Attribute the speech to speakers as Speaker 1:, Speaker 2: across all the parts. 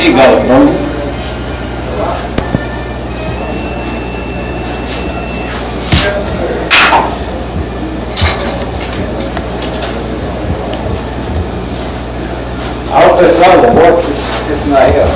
Speaker 1: You got it, Boone. I hope this other works. It's not here.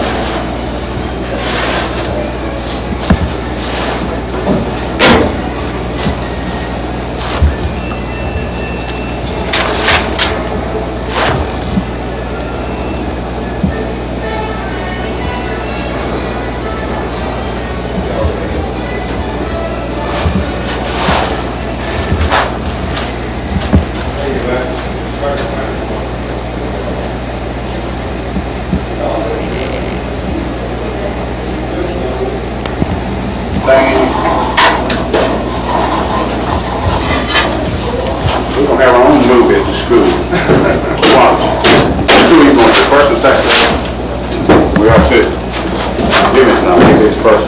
Speaker 2: We're going to have our own movie at the school. Watch. School you going to, first and second? We are too. Jimmy's not, he's first.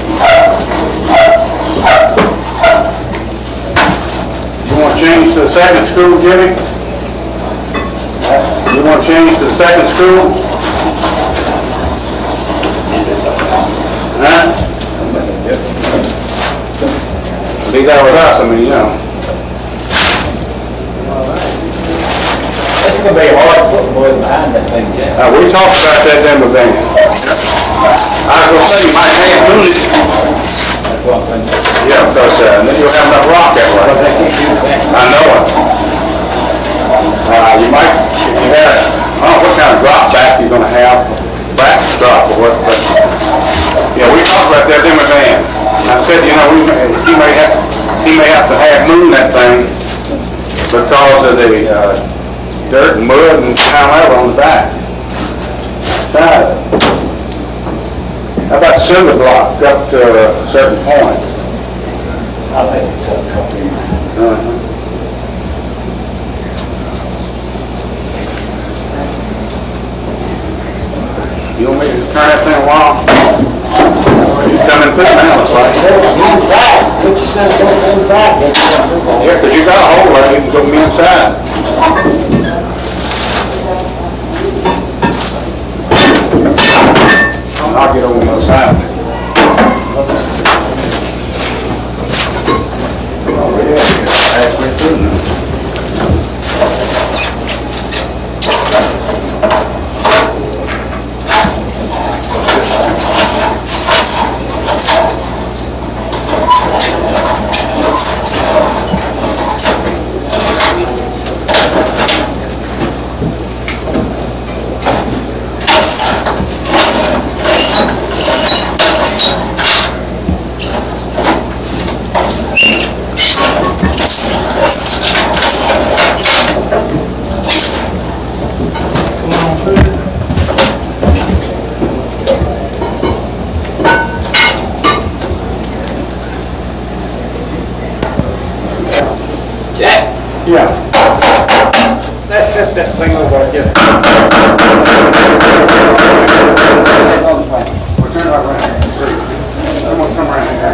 Speaker 2: You want to change to the second school, Jimmy? You want to change to the second school? Huh? Be there with us, I mean, you know.
Speaker 1: It's going to be hard to put boys behind that thing, Jim.
Speaker 2: We talked about that then with Van. I was going to say, you might have to lose it.
Speaker 1: That's what I'm saying.
Speaker 2: Yeah, because then you'll have enough rock that way.
Speaker 1: But they can't do that.
Speaker 2: I know it. You might, if you had, I don't know what kind of drop back you're going to have, back drop or what, but, yeah, we talked about that then with Van. And I said, you know, he may have to have moon that thing because of the dirt and mud and however on the back side. How about cinder block up to a certain point?
Speaker 1: I think it's up to
Speaker 2: You want me to turn that thing a while? You coming through now, it's like.
Speaker 1: Inside, put your stuff inside.
Speaker 2: Yeah, because you got a hole there, you can go inside. I'll get over on the other side. Oh, yeah, halfway through now. Yeah.
Speaker 1: Let's set that thing over here.
Speaker 2: We'll turn it around. I'm going to come around here.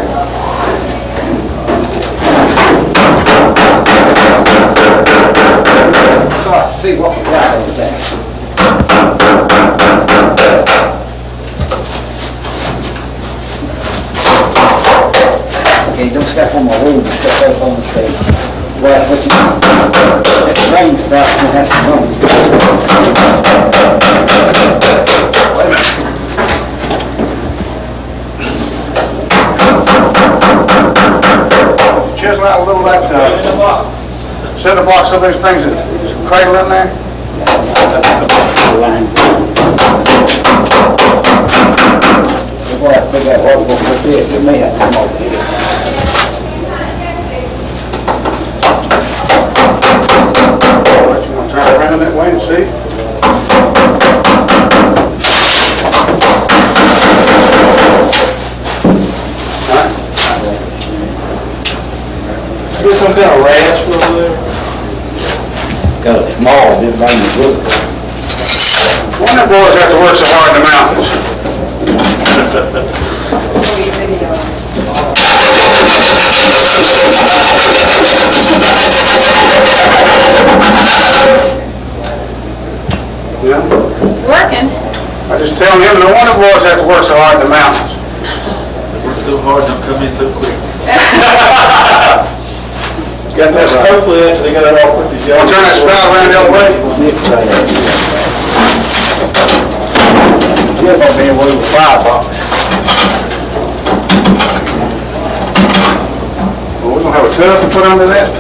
Speaker 1: So I see what we got over there. Okay, don't step on my room, step up on the stage. Well, what you do, if the rain starts, you have to run.
Speaker 2: Wait a minute. Chisel out a little of that cinder blocks of these things that cradle in there.
Speaker 1: Before I figure out what we're going to put this, it may have to come over here.
Speaker 2: Turn around that way and see.
Speaker 1: Get some kind of rasp over there. Got a small, didn't bring the wood.
Speaker 2: One of them boys have to work so hard in the mountains. Yeah.
Speaker 3: It's working.
Speaker 2: I just tell him, no wonder boys have to work so hard in the mountains.
Speaker 3: Work so hard, don't come in so quick.
Speaker 2: Got that right.
Speaker 3: Hopefully, they got it all put together.
Speaker 2: Turn that spout around the other way.
Speaker 1: You're gonna be able to firebox.
Speaker 2: Well, we're gonna have a tub to put under that?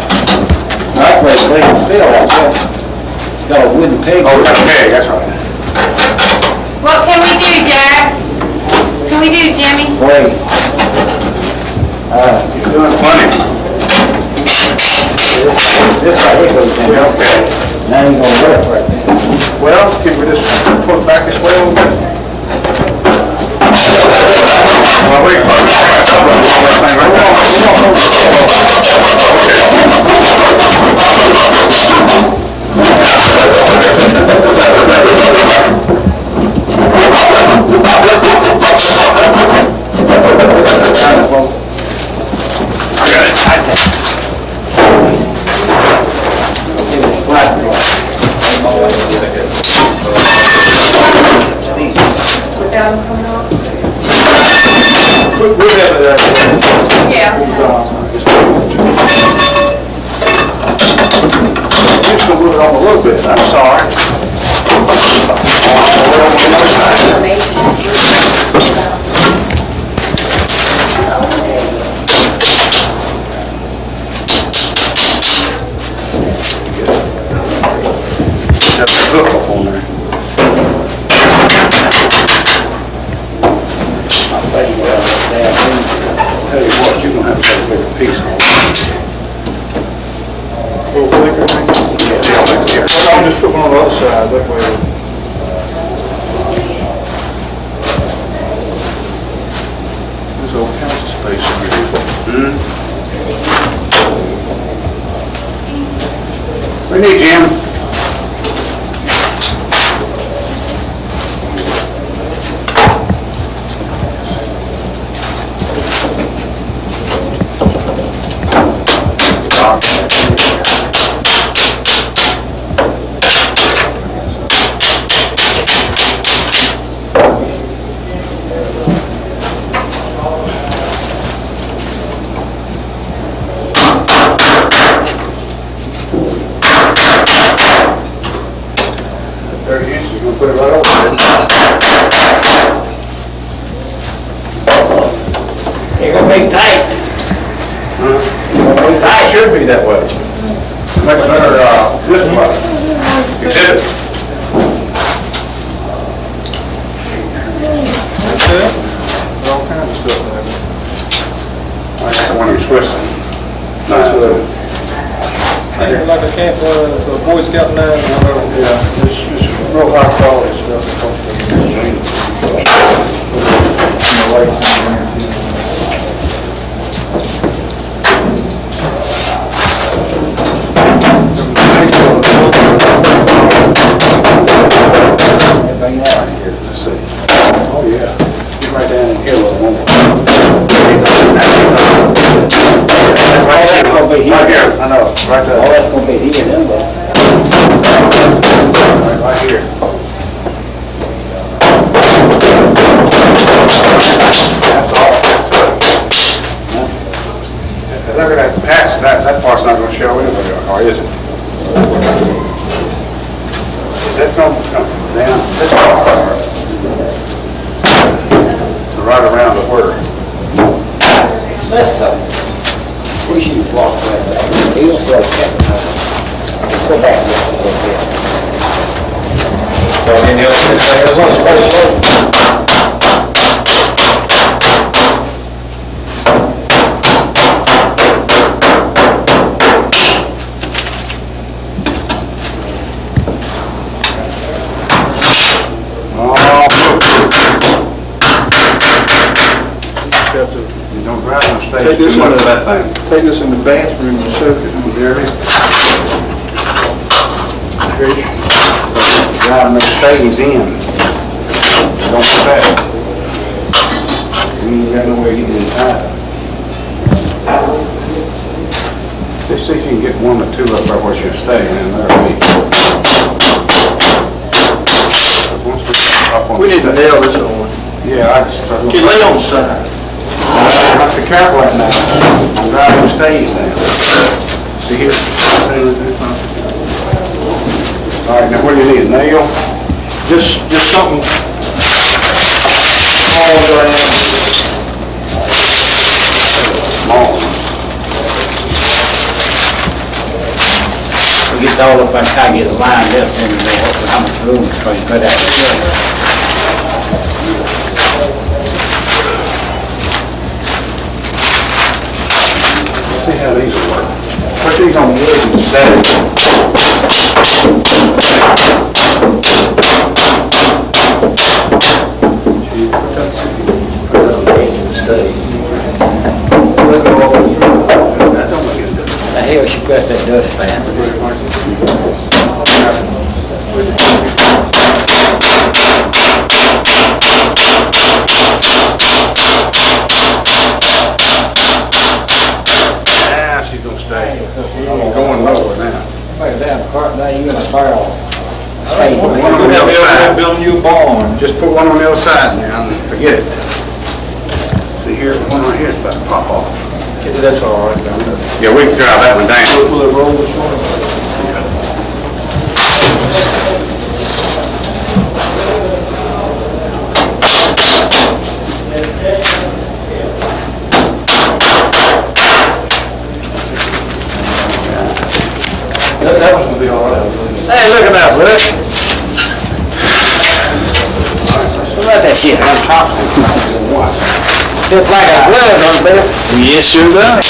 Speaker 1: That's where it's laying still, I guess. Got a wooden peg.
Speaker 2: Oh, we got a peg, that's right.
Speaker 4: What can we do, Jack? Can we do, Jimmy?
Speaker 1: Wait.
Speaker 2: You're doing plenty.
Speaker 1: This right here goes in.
Speaker 2: Okay.
Speaker 1: Now you're gonna work right there.
Speaker 2: Well, can we just pull it back this way a little bit? Well, we can put it I got it.
Speaker 1: It's flat.
Speaker 4: Without them coming off?
Speaker 3: We'll have it there.
Speaker 4: Yeah.
Speaker 2: Just gonna move it on a little bit, I'm sorry. Got the hook up on there. Tell you what, you're gonna have to take a bigger piece on it.
Speaker 3: A little thicker, maybe?
Speaker 2: Yeah, I'll make it here.
Speaker 3: I'll just put one on the other side, that way.
Speaker 2: There's all kinds of space in here. We need Jim. Put it right over there.
Speaker 1: You're gonna be tight.
Speaker 2: It should be that way. Make a better, this way. Exhibit.
Speaker 3: Okay. All kinds of stuff in there.
Speaker 2: I got the one in Switzerland. Nice.
Speaker 3: Like a camp, a Boy Scout knife, yeah, it's real high quality stuff.
Speaker 2: Everything out here, let's see. Oh, yeah. Get right down in here a little more.
Speaker 1: Right there, gonna be here.
Speaker 2: Right here, I know, right
Speaker 1: All
Speaker 2: there.
Speaker 1: that's gonna be here, then, but.
Speaker 2: Right here. That's all. Look at that patch, that part's not gonna show anybody, or is it? That's gonna come down this far. Right around the word.
Speaker 1: That's something. We should walk right back. He'll throw that. Go back just a little bit.
Speaker 3: Well, then there's one special.
Speaker 2: Don't drive on stage
Speaker 3: Take this
Speaker 2: too much
Speaker 3: in
Speaker 2: of that thing.
Speaker 3: Take this in the bathroom and soak it in Jeremy.
Speaker 2: Driving those stays in. Don't go back. You ain't got nowhere you can hide. Just see if you can get one or two up there where she'll stay, and then there'll be. Once we up on
Speaker 3: We
Speaker 2: the
Speaker 3: need to
Speaker 2: stage.
Speaker 3: nail this on.
Speaker 2: Yeah, I just.
Speaker 3: Can you lay it on the side?
Speaker 2: I have to be careful right now. I'm driving stage now. See here? All right, now what do you need, a nail?
Speaker 3: Just something small, Diane.
Speaker 2: Small.
Speaker 1: We get all up and try to get it lined up, then we know how much room to try to cut out the shell.
Speaker 2: See how these will work. Put these on the edge instead. That don't make any difference.
Speaker 1: The hell she pressed that dustpan?
Speaker 2: Ah, she's gonna stay. I'm going nowhere now.
Speaker 1: Like that, cart, now you got a barrel. Stay.
Speaker 2: One
Speaker 3: We
Speaker 2: on the
Speaker 3: have
Speaker 2: other side.
Speaker 3: building you a barn.
Speaker 2: Just put one on the other side now and forget it. See here, one right here is about to pop off.
Speaker 3: That's all right.
Speaker 2: Yeah, we can drive that one down.
Speaker 3: Will it roll this morning? That one's gonna be all right.
Speaker 1: Hey, look at that, look. Look at that shit, I'm talking. Just like a glove, don't it?
Speaker 3: Yes, sure does.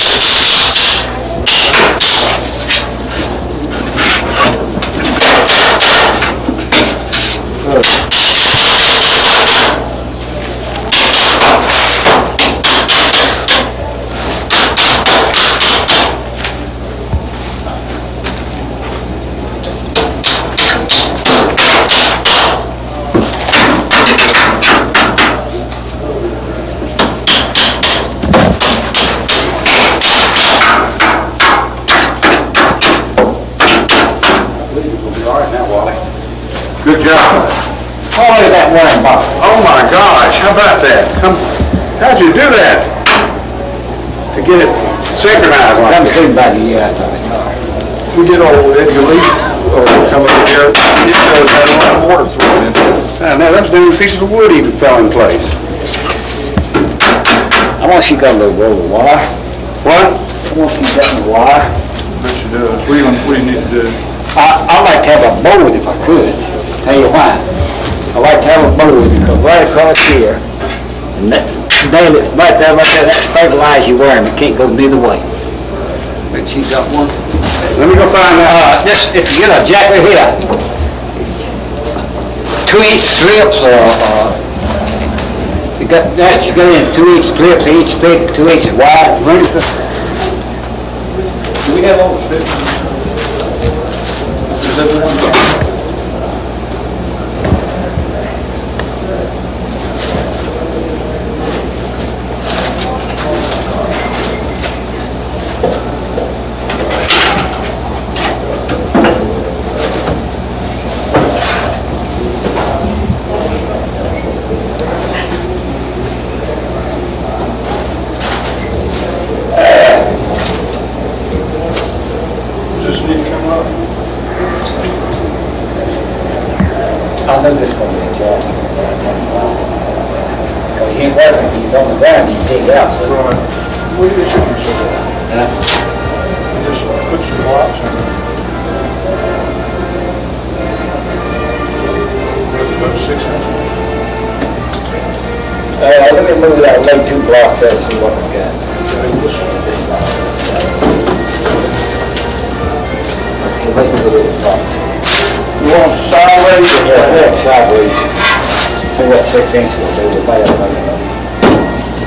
Speaker 2: All right now, Wally. Good job.
Speaker 1: Only that one box.
Speaker 2: Oh my gosh, how about that? How'd you do that? To get it synchronized like
Speaker 1: Come
Speaker 2: that?
Speaker 1: soon by the year after it.
Speaker 3: We did all that, you leave, or come up here, it shows had a lot of water thrown into it.
Speaker 2: Now, those damn pieces of wood even fell in place.
Speaker 1: I want you got a little roll of wire.
Speaker 2: What?
Speaker 1: I want you got the wire.
Speaker 3: Bet you does. What do you need to do?
Speaker 1: I'd like to have a board if I could. Tell you why. I like to have a board because right across here, and that, nail it right there, that stabilizes your wiring. It can't go neither way. But you got one.
Speaker 2: Let me go find that.
Speaker 1: Just, if you get a jack right here, 2-inch strips you got that, you got in 2-inch strips, each thick, 2 inches wide, length.
Speaker 3: Do we have all the fixings? Is everyone done? Just need to come up.
Speaker 1: I know this is gonna be a job. Cause he ain't working, he's on the ground, he dig out, so.
Speaker 3: Right. We just should do that.
Speaker 1: uh,
Speaker 3: Just put some blocks in it. About 6 inches.
Speaker 1: let me move that, lay 2 blocks out and see what we got. Lay 2 little blocks.
Speaker 3: You want sideways or
Speaker 1: Yeah, sideways. See what 6 inches will do, we might have to.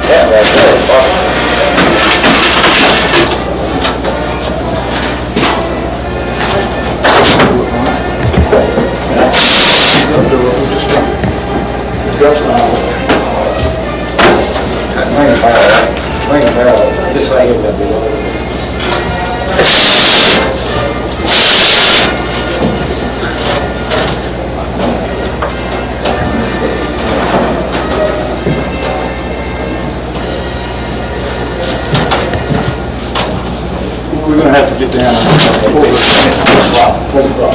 Speaker 1: Yeah, right there, box.
Speaker 3: Just
Speaker 1: Bring a barrel, bring a barrel, this way here, that'd be a little.
Speaker 3: We're gonna have to get down and pull the block.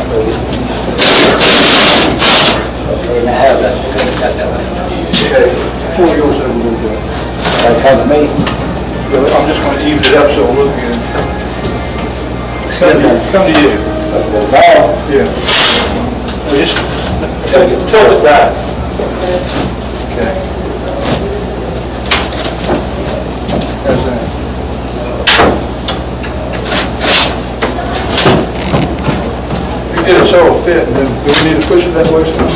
Speaker 1: Okay, now have that, cut that way.
Speaker 3: Okay, pull yours over a little bit.
Speaker 1: Come to me.
Speaker 3: I'm just gonna even it up so it'll look good. Come to you.
Speaker 1: The barrel.
Speaker 3: Yeah. Well, just tilt it back. Okay. How's that? You did it so it'll fit, and then do we need to push it that way some?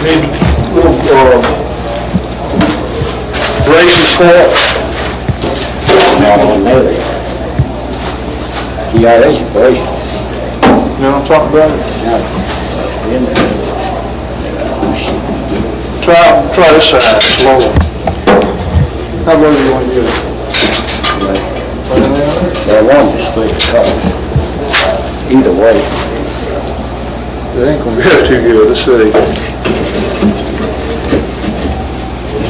Speaker 3: Need little braces for it.
Speaker 1: No, maybe. Yeah, there's your brace.
Speaker 3: You know what I'm talking about?
Speaker 1: Yeah. In there.
Speaker 3: Try this side, slower. How low do you want to get it?
Speaker 1: They want to straight across. Either way.
Speaker 3: It ain't gonna be too good, let's see.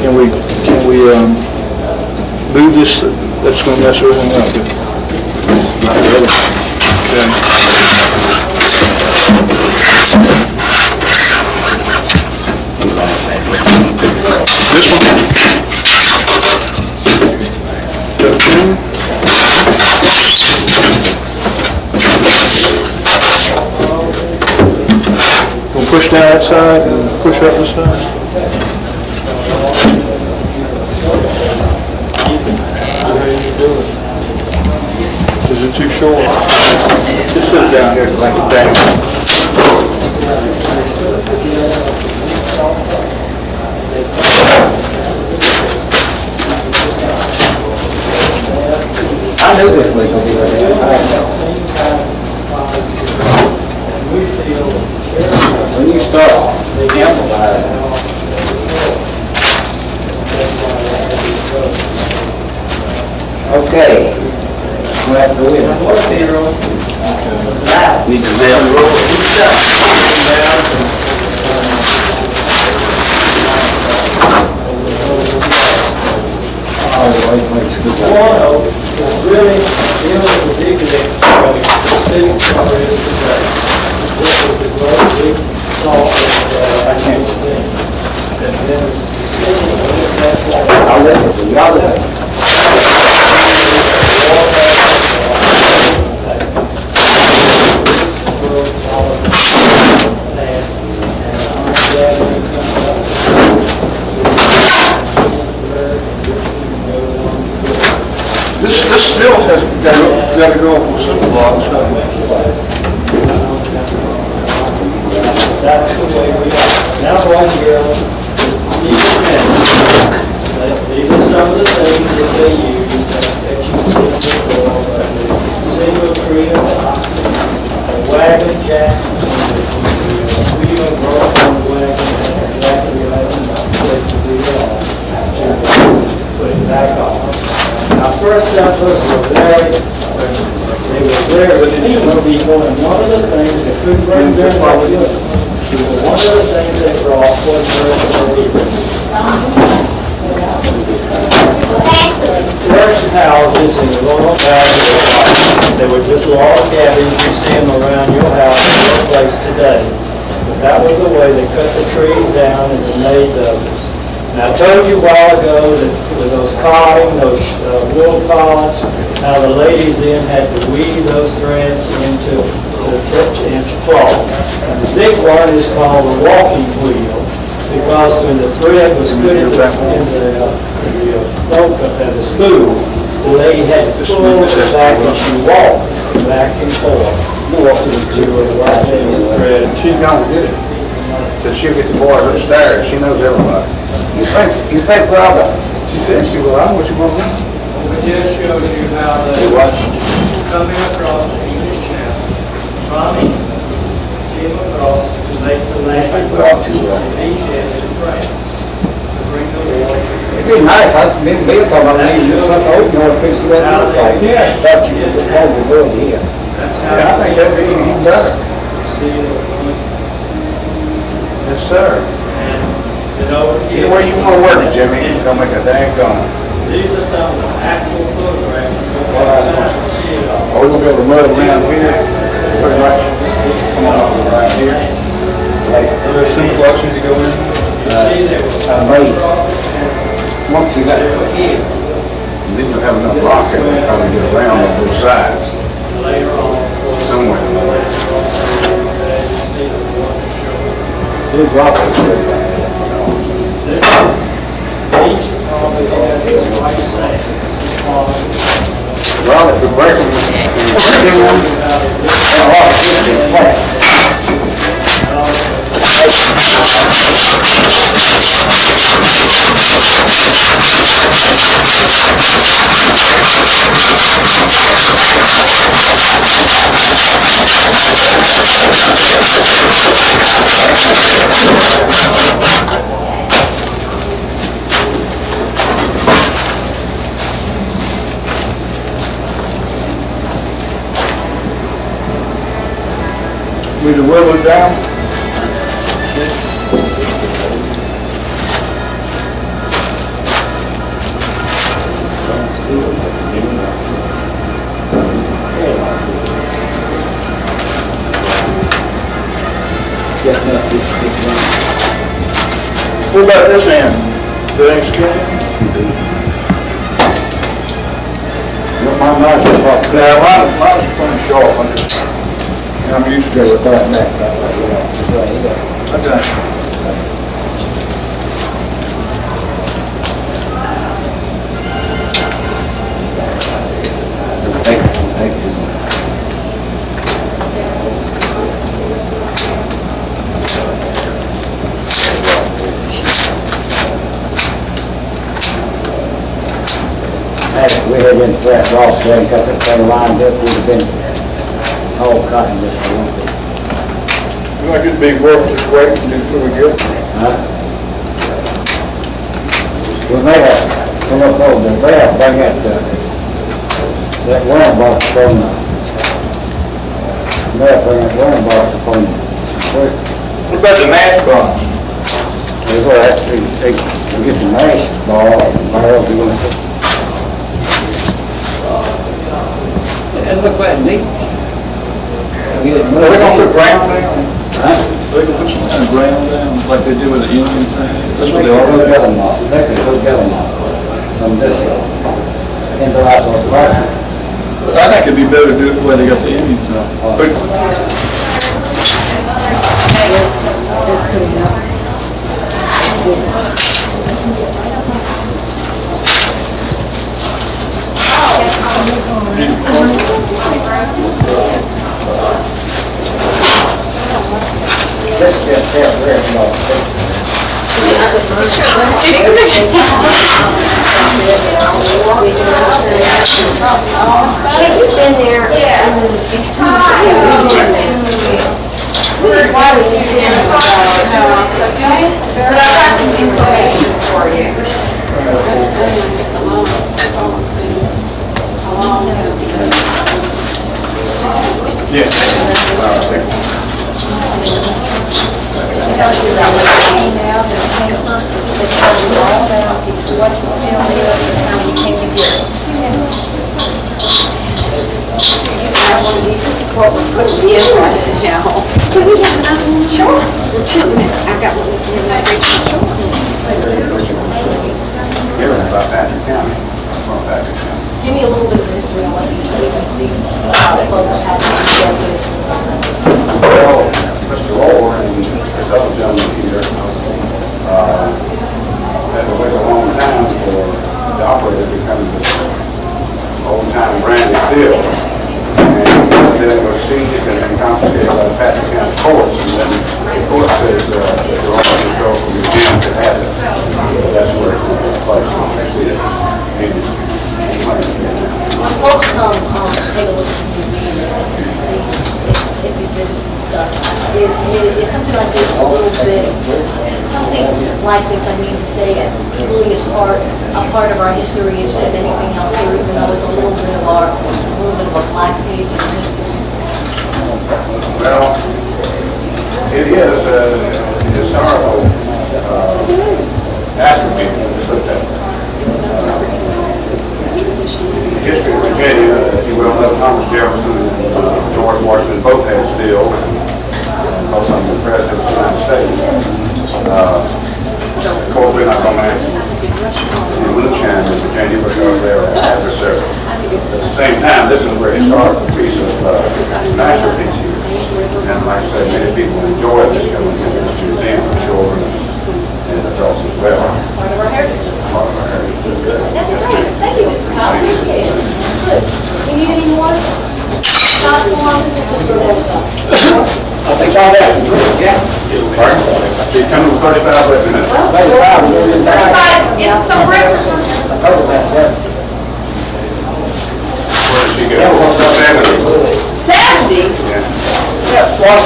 Speaker 3: Can we move this? That's gonna mess everything up.
Speaker 1: Not really.
Speaker 3: Okay. This one? We'll push down that side and push up this side. Is it too short? Just sit it down here like a thing.
Speaker 1: I knew this was gonna be like that. When you start amplifying, okay. We have to go in.
Speaker 2: Needs to down roll.
Speaker 5: Really, you know, the big the city started today. This was the great big salt that I can't stand. And then the city, that's like.
Speaker 1: I'll let it be. Y'all let it.
Speaker 3: This still has got to go for simple blocks.
Speaker 5: That's the way we are. Now, one girl, these are some of the things that they use that you see before, single tree of oxen, a wagon jack, wheel and roll on the wagon, and exactly like to do that, put it back on. Now, first settlers were very, but they were be going, one of the things that couldn't bring them back with them. One of the things they brought was fresh houses in the rural areas. They were just log cabins you see them around your house in your place today. But that was the way they cut the trees down and they made those. Now, I told you a while ago that with those cotting, those wool cots, how the ladies then had to weave those threads into cloth. And the big one is called the walking wheel, because when the thread was put in the spool, the lady had to pull it back and she walked back and forth.
Speaker 2: She's gonna get it. So she'll get the boys upstairs. She knows everybody.
Speaker 1: You think, Robert?
Speaker 2: She said she will. I know what you want to do.
Speaker 5: It just shows you how they coming across the English Channel, Tommy came across to make the land beachhead to France, to bring the water.
Speaker 1: It'd be nice, me and Bill talking about leaving this stuff open, you want to fix it up. Yeah. Thought you would probably do it here.
Speaker 5: That's how.
Speaker 1: I think that'd be even better.
Speaker 5: See the point.
Speaker 2: Yes, sir.
Speaker 5: And, you know,
Speaker 2: Either way you want to work it, Jimmy, don't make a dang gone.
Speaker 5: these are some of the actual photographs you go back and see it all.
Speaker 2: Are we gonna be able to mud around here? Pretty much. Come on over right here.
Speaker 3: There's some collections to go in.
Speaker 5: You see, there was
Speaker 1: Right.
Speaker 5: across the channel,
Speaker 1: Once you got
Speaker 5: they were here.
Speaker 2: And then you'll have enough rock there to probably get around on both sides.
Speaker 5: Later on, of course.
Speaker 2: Somewhere.
Speaker 5: Later on, you see the one to show.
Speaker 1: big rock.
Speaker 5: This, each probably has this white sand. This is probably.
Speaker 2: Well, if we break them, we can whittle it down. What about this end? The ain't skinny?
Speaker 1: My knife is off.
Speaker 2: Yeah, mine's pretty sharp. I'm used to it.
Speaker 1: With that neck, that way, you know.
Speaker 2: Okay.
Speaker 1: Thank you. If we had been flat off there and cut that thing lined up, we'd have been all cutting this a little bit.
Speaker 2: You like it big work this way until we get it?
Speaker 1: Huh? We may have, come up over there, they have to bring that worm box from they have to bring that worm box from
Speaker 2: What about the mash box?
Speaker 1: they will actually, they get the mash ball, and we're gonna say. It looked quite neat.
Speaker 2: Are we gonna put ground down?
Speaker 1: Huh?
Speaker 3: They can put some kind of ground down, like they do with the Indian thing. That's what
Speaker 1: They
Speaker 3: they
Speaker 1: all
Speaker 3: are.
Speaker 1: hook them up, they could hook them up. Some this, into outdoor park.
Speaker 3: But I think it'd be better to do it the way they got the Indians now.
Speaker 2: But
Speaker 1: This just have very small.
Speaker 6: He's been there, and it's kind of, why would you say
Speaker 4: But I've got some information for you.
Speaker 2: yeah.
Speaker 6: tells you about what it came out, and it came up, it tells you all about what the smell is and how you came to get it. You can have one of these, this is what we're putting in right now. Can we have another one? Sure. I've got one in my fridge. Sure.
Speaker 2: Here in about Patrick County. From Patrick County.
Speaker 6: Give me a little bit of history on what you can see, how the folks have to get this.
Speaker 2: Well, Mr. Rorrer and this other gentleman here, had to wait a long time for the operator to come to old time Brandy Steel. And then it was seized and
Speaker 6: is something like this a little bit, something like this, I mean to say, it really is a part of our history as anything else here, even though it's a little bit of a black page and history.
Speaker 2: Well, it is a historical attribute. The history of Virginia, if you will, Thomas Jefferson and George Washington both had steel, both of them were presidents of the United States. Of course, we're not going to mention Moonshine in Virginia because they're adversary. At the same time, this is a very historical piece of masterpiece here. And like I said, many people enjoy this coming into this museum for children and adults as well.
Speaker 6: Part of our heritage.
Speaker 2: Part of our heritage.
Speaker 6: That's great. Thank you, Mr. Powell. Appreciate it. Good. You need any more? Stop forms?
Speaker 1: I think all that, yeah.
Speaker 2: Pardon? You're coming with 35 minutes.
Speaker 4: 35, get some bricks.
Speaker 2: Where did she go? 70.
Speaker 4: 70?
Speaker 1: Yeah, well,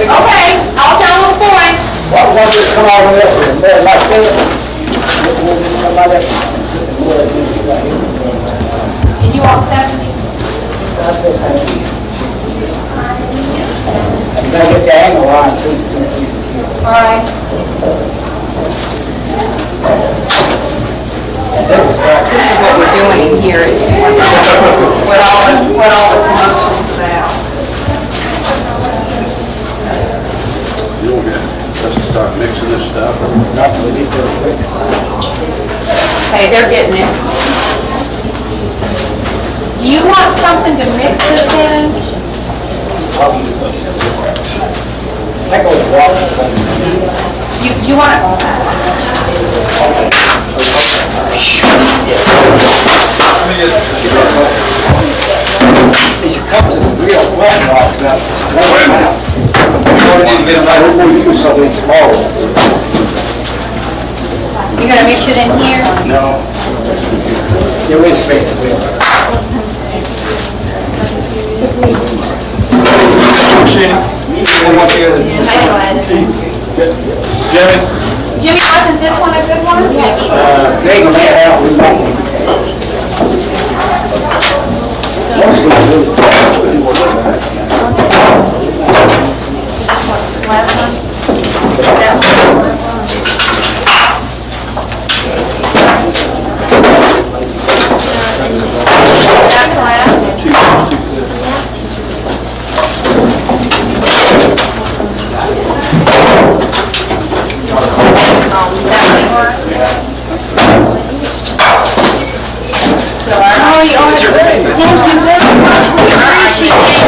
Speaker 4: Okay, I'll tell those boys.
Speaker 1: what was it come all the way up here, there like that?
Speaker 4: Did you want 70?
Speaker 1: And then get the angle on too.
Speaker 4: All right. This is what we're doing in here. What all the promotions about.
Speaker 2: You'll get, let's start mixing this stuff.
Speaker 4: Okay, they're getting it. Do you want something to mix this in?
Speaker 1: That goes water.
Speaker 4: You want it?
Speaker 1: These cups are real wet rocks now.
Speaker 2: We need to get them out.
Speaker 1: We'll use some of these small.
Speaker 4: You gonna mix it in here?
Speaker 1: No. There is space to wheel.
Speaker 4: Jimmy, wasn't this one a good one?
Speaker 1: They can have out with something.
Speaker 4: Last one? That's last.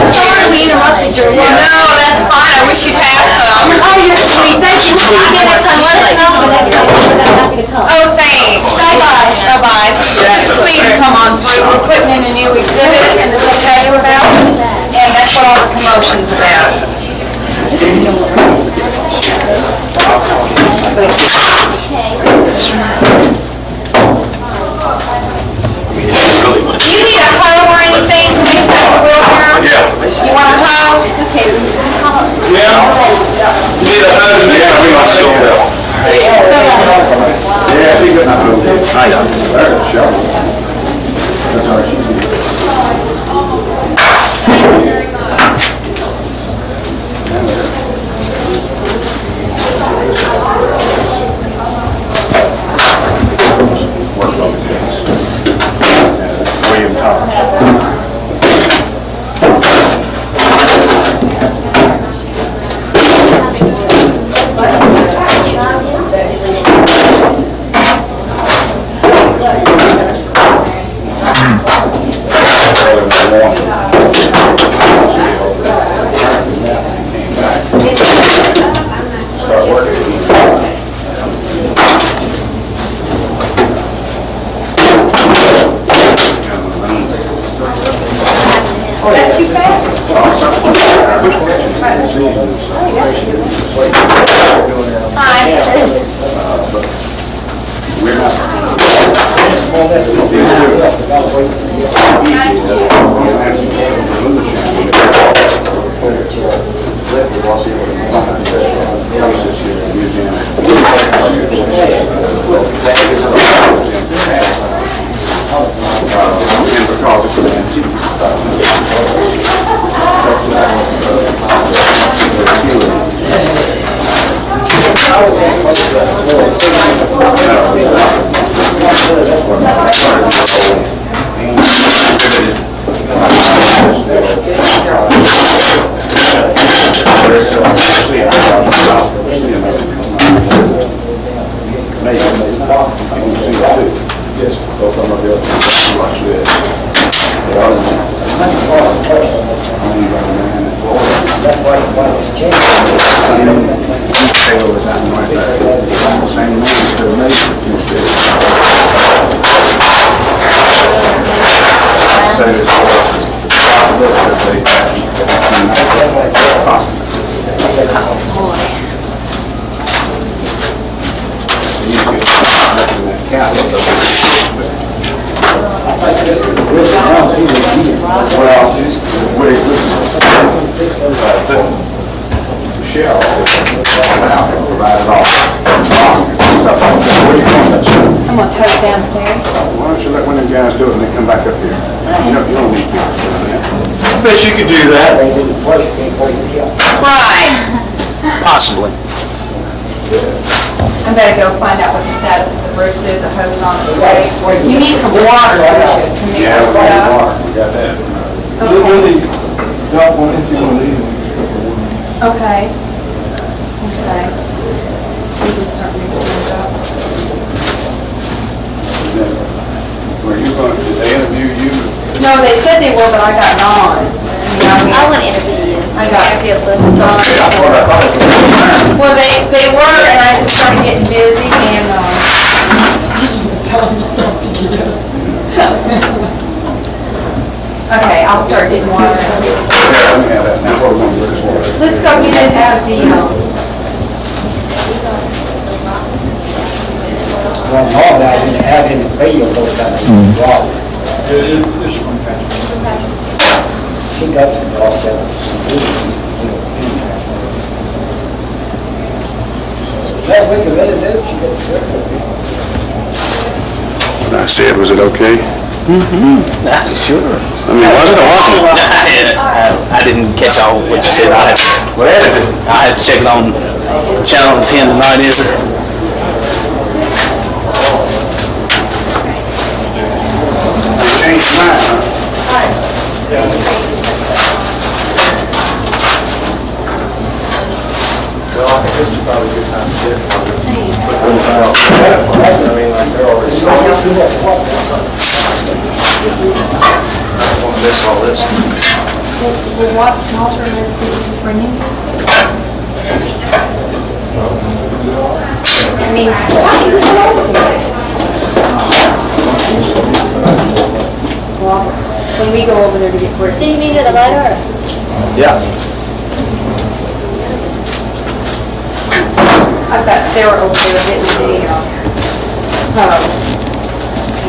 Speaker 4: Sorry we interrupted your work. No, that's fine. I wish you'd have some. Oh, you're sweet. Thank you. You get it some. Let us know the next time we're not happy to come. Oh, thanks. Bye-bye. Bye-bye. Please come on through. We're putting in a new exhibit, and this will tell you about it. And that's what all the commotion's about. Do you need a hoe or anything to mix that with Rorrer?
Speaker 2: Yeah.
Speaker 4: You want a hoe? Okay.
Speaker 2: Yeah. You need a hoe? Yeah, we must go. Yeah, she got nothing. I know. There's a shovel. That's all she needs. Work on the case. William Thomas. Start working.
Speaker 4: That's too bad. Hi.
Speaker 2: We're not. Taylor was out in right there. Same man still made it. So it's Michelle provided all stuff.
Speaker 4: I'm gonna tote it downstairs.
Speaker 2: Why don't you let one of them guys do it and then come back up here? You don't need people doing that.
Speaker 3: I bet you could do that.
Speaker 4: Right.
Speaker 7: Possibly.
Speaker 4: I better go find out what the status of the bricks is, a hose on its way. You need some water, don't you, to mix
Speaker 2: Yeah, we
Speaker 4: this
Speaker 2: got
Speaker 4: up?
Speaker 2: water, we got that.
Speaker 3: Really, drop one if you want to leave.
Speaker 4: Okay. Okay. We can start mixing it up.
Speaker 2: Were you going, did they interview you?
Speaker 4: No, they said they were, but I got on.
Speaker 6: I want to interview you.
Speaker 4: I got
Speaker 6: Interview a little.
Speaker 2: That's what I thought.
Speaker 4: Well, they were, and I just started getting busy, and, okay, I'll start getting water.
Speaker 2: Yeah, let me have that now. What are we going to do this for?
Speaker 4: Let's go get it out of the,
Speaker 5: Well, all that in out in the field, those that rock. She got some rock that that we could let it do, she got
Speaker 2: When I said, was it okay?
Speaker 7: Sure.
Speaker 2: I mean, was it or wasn't it?
Speaker 7: I didn't catch all what you said. I have to check it on channel 10 tonight, is it?
Speaker 2: You changed your mind, huh?
Speaker 3: Well, I think this is probably a good time to get it.
Speaker 5: I mean, like they're already.
Speaker 3: I want to miss all this.
Speaker 4: well, what, Walter, let's see, he's bringing I mean, well, when we go over there to get bricks.
Speaker 6: Do you need a lighter?
Speaker 3: Yeah.
Speaker 4: I've got Sarah over there getting the,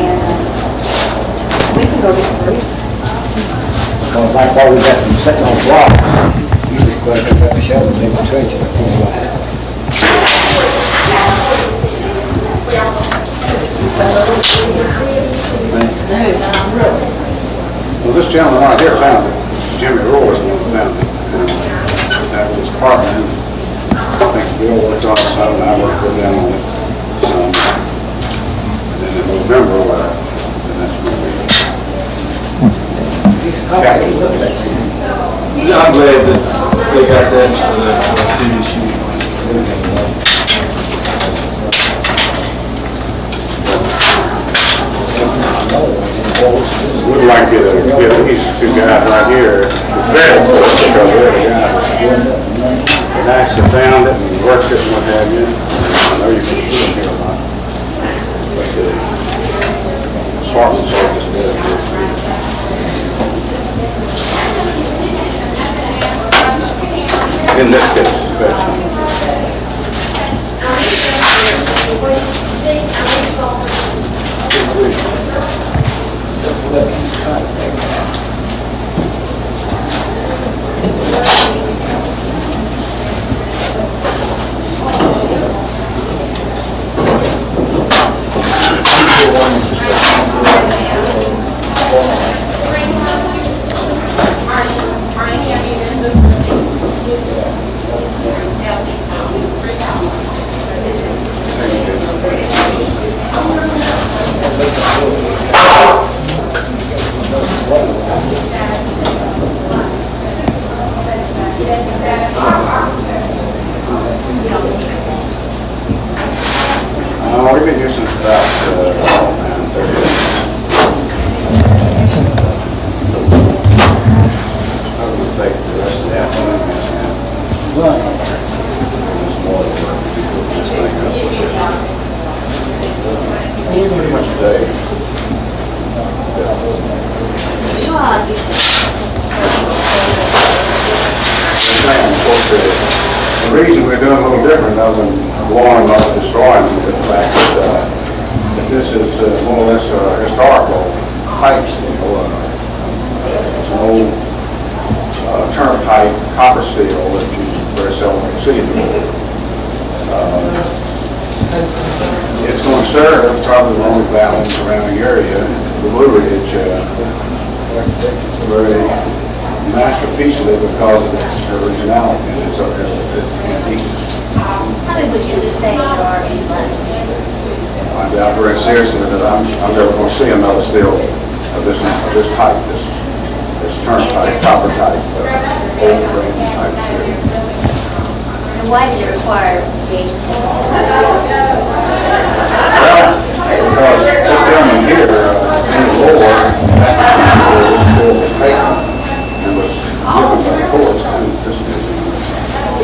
Speaker 4: and we can go get the bricks.
Speaker 5: Because like while we got them sitting on block, you just go and pick up the shovel and they will trench it.
Speaker 2: Well, this gentleman right here found it. Jimmy Rorrer was the one who found it. And that was his partner. I think Bill worked on it, some, and I worked with them on it. And then in November, and that's when we...
Speaker 3: Yeah, I'm glad that they got that for the TV shoot.
Speaker 2: Would like to get these two guys right here, because they're the guys that actually found it and worked it and what have you. I know you can see them here a lot. But the Spartan service did it. In this case, especially. We've been here since about 9:30. I'm going to take the rest of the afternoon. Pretty much today. The reason we're doing a little different, other than blowing up and destroying them, is the fact that this is more or less a historical pipe steel. It's an old turnpike copper steel that you very seldom see anymore. It's going to serve probably the only valley surrounding area, the Blue Ridge, a very masterpiece of it because of its originality and its antiques.
Speaker 6: How many would you say there are these left?
Speaker 2: I doubt very seriously that I'm never going to see another steel of this type, this turnpike, copper type, old grain type steel.
Speaker 6: And why did it require gauges?
Speaker 2: Well, because this gentleman here, in the lower, was still paper and was given by the courts to this museum.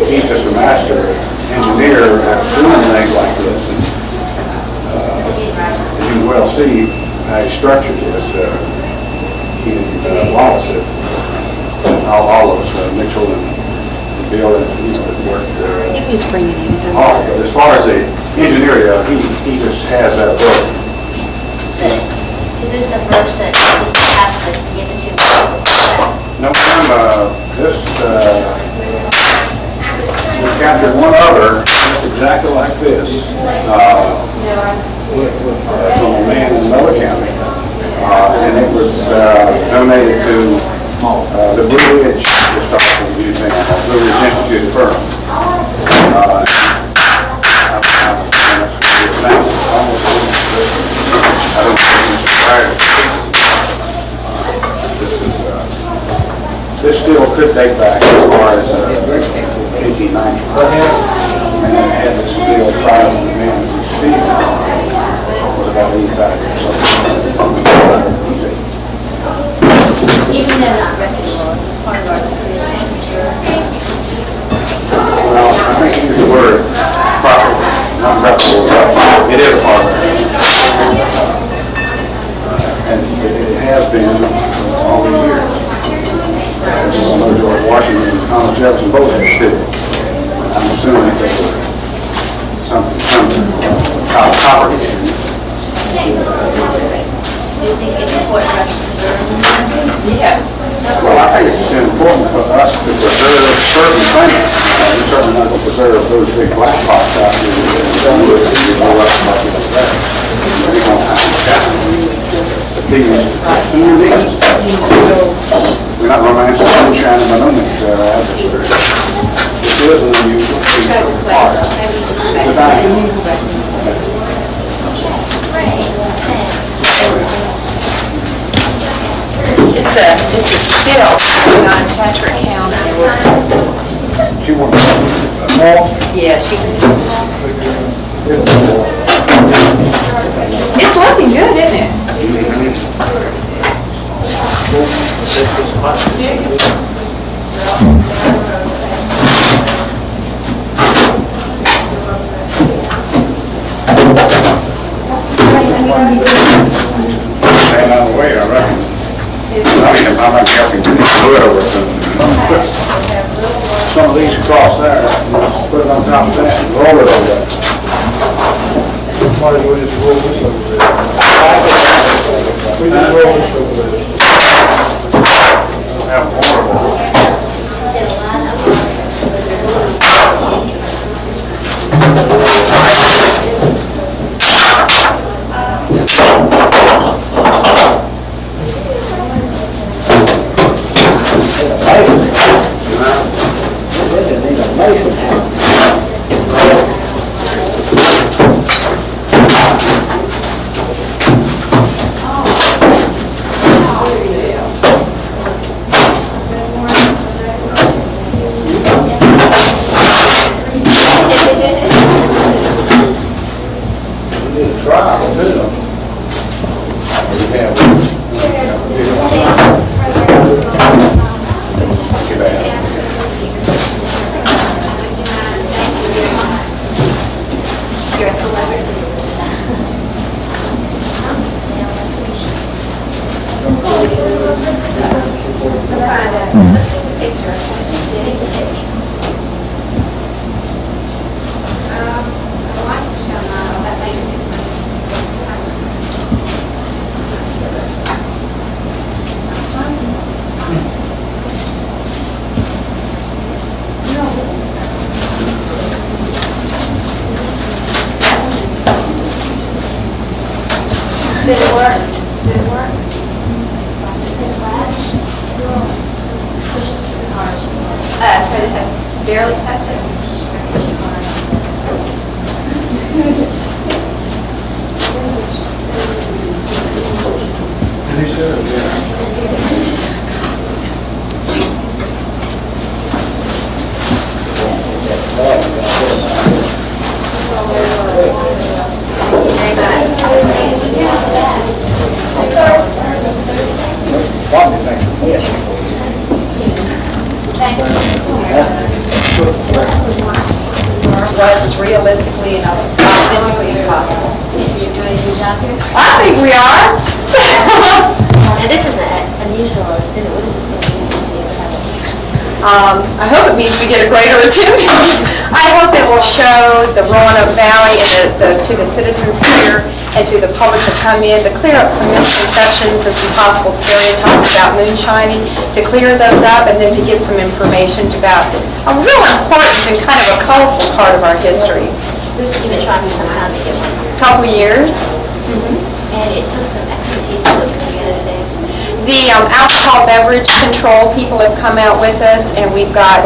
Speaker 2: He's just a master engineer at doing things like this. And, as you can well see how he structured this, he and Wallace, all of us, Mitchell and Bill, worked hard. But as far as the engineer, he just has that ability.
Speaker 6: Is this the first that this happened to give it to you?
Speaker 2: No, this, we captured one other, just exactly like this, from a man in another county. And it was donated to the Blue Ridge Historical Museum, or Blue Ridge Institute firm. This still could date back as far as 1890. And it had this steel trial of the man who received it. Was about 85 years old.
Speaker 6: Even though not reputable, it's part of our history.
Speaker 2: Well, I think you use the word proper, not reputable. It is a part of it. And it has been all these years. As you all know, George Washington and Thomas Jefferson both had steel. I'm assuming they were some copper issues.
Speaker 6: Do you think it's important for us to preserve them?
Speaker 4: Yeah.
Speaker 2: Well, I think it's important for us to preserve certain things. We're certainly not going to preserve those big black pots out here that wood that you blow up like that. We're going to have to look at the things unique. We're not romancing Moonshine and Moonshine. This is an unusual piece of art. It's a diamond.
Speaker 4: It's a still on Patrick County.
Speaker 2: She wants more.
Speaker 4: Yeah, she. It's looking good, isn't it?
Speaker 2: Staying out of the way, I reckon. I'm not helping to put over some of these across there. Put it on top of that and roll it over there.
Speaker 3: Might as well just roll this over there. We just roll this over there.
Speaker 2: Have horrible.
Speaker 6: Did it work? Did it work? Barely touch it.
Speaker 4: Was as realistically and as authentically as possible.
Speaker 6: You're doing a good job here?
Speaker 4: I think we are.
Speaker 6: And this is unusual, what is this going to be?
Speaker 4: I hope it means we get a greater attendance. I hope it will show the Roanoke Valley and to the citizens here and to the public to come in to clear up some misconceptions and some possible stereotypes about moonshining, to clear those up and then to give some information about a real important and kind of a colorful part of our history.
Speaker 6: You've been trying for some time to get one.
Speaker 4: Couple years.
Speaker 6: And it took some expertise to put this together today.
Speaker 4: The alcohol beverage control people have come out with us, and we've got